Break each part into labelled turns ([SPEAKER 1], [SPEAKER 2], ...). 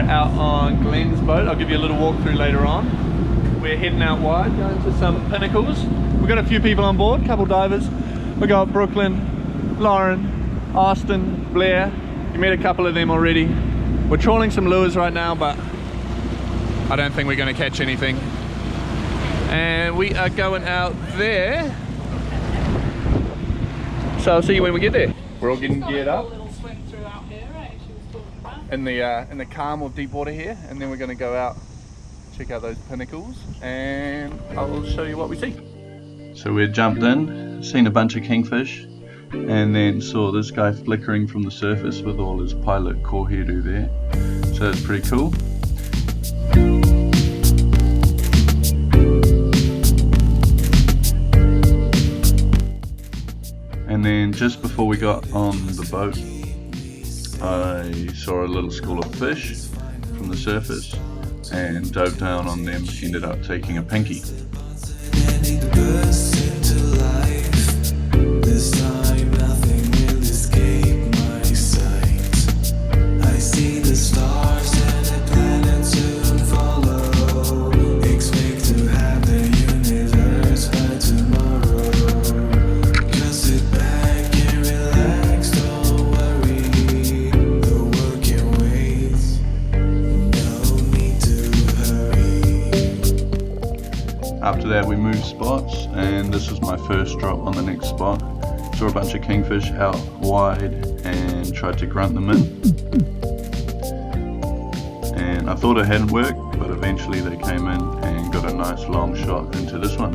[SPEAKER 1] out on Glen's boat. I'll give you a little walkthrough later on. We're heading out wide, going to some pinnacles. We've got a few people on board, a couple divers. We got Brooklyn, Lauren, Austin, Blair. You met a couple of them already. We're trawling some lures right now, but I don't think we're going to catch anything. And we are going out there. So I'll see you when we get there. We're all getting geared up. In the calm of deep water here, and then we're going to go out, check out those pinnacles, and I'll show you what we see. So we jumped in, seen a bunch of kingfish, and then saw this guy flickering from the surface with all his pilot core hairdo there. So it's pretty cool. And then just before we got on the boat, I saw a little school of fish from the surface and dove down on them, ended up taking a pinky. After that we moved spots, and this was my first drop on the next spot. Saw a bunch of kingfish out wide and tried to grunt them in. And I thought it hadn't worked, but eventually they came in and got a nice long shot into this one.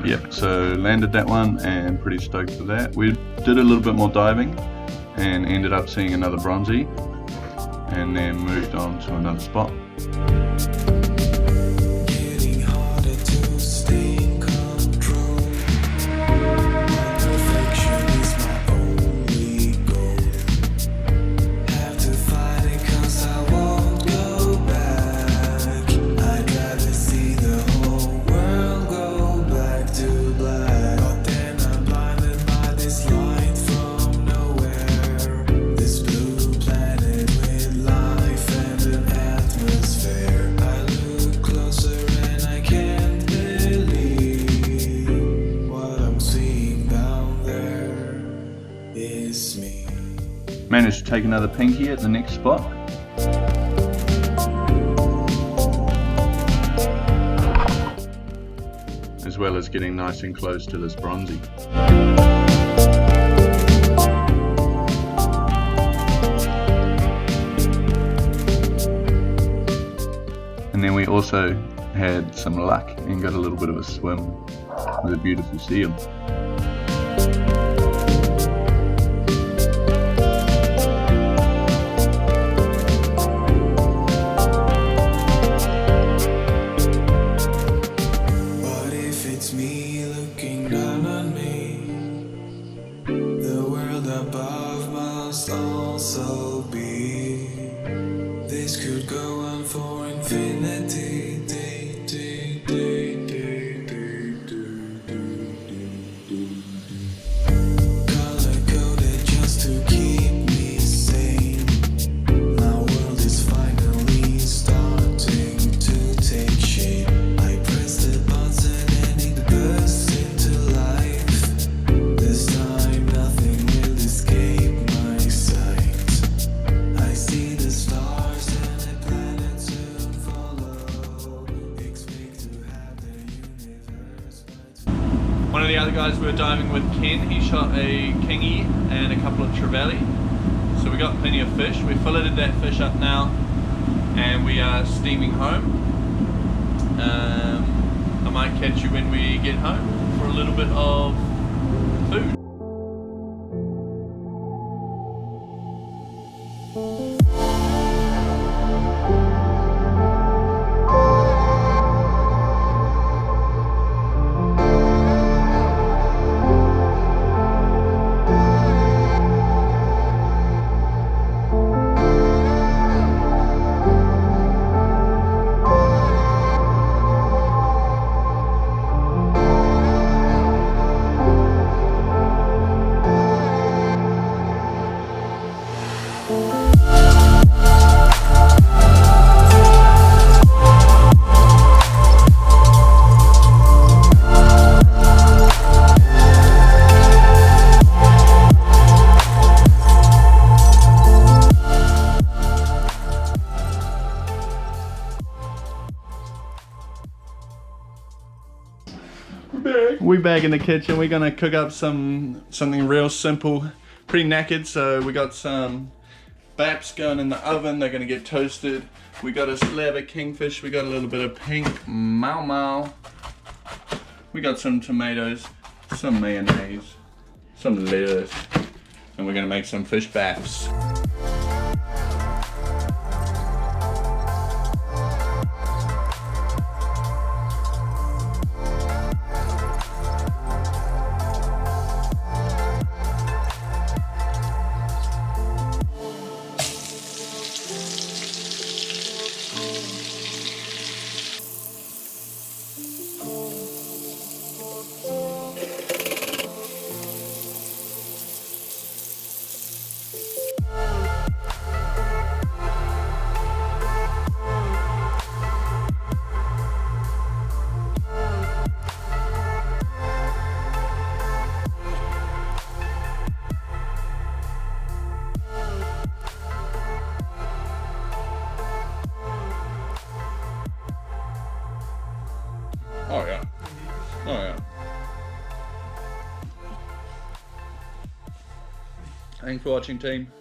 [SPEAKER 1] Yep, so landed that one and pretty stoked for that. We did a little bit more diving and ended up seeing another bronzy, and then moved on to another spot. Managed to take another pinky at the next spot. As well as getting nice and close to this bronzy. And then we also had some luck and got a little bit of a swim with a beautiful seal.
[SPEAKER 2] Also be, this could go on for infinity. Color coded just to keep me sane. My world is finally starting to take shape. I press the button and it bursts into life. This time nothing will escape my sight. I see the stars and the planets soon follow. Expect to have the universe.
[SPEAKER 1] One of the other guys we were diving with, Ken, he shot a kingy and a couple of trevally. So we got plenty of fish. We filleted that fish up now and we are steaming home. I might catch you when we get home for a little bit of food. food bag in the kitchen. We're gonna cook up something real simple. Pretty knackered, so we got some baps going in the oven. They're gonna get toasted. We got a slab of kingfish. We got a little bit of pink mau mau. We got some tomatoes, some mayonnaise, some lettuce, and we're gonna make some fish baps. Oh yeah. Oh yeah. Thanks for watching, team.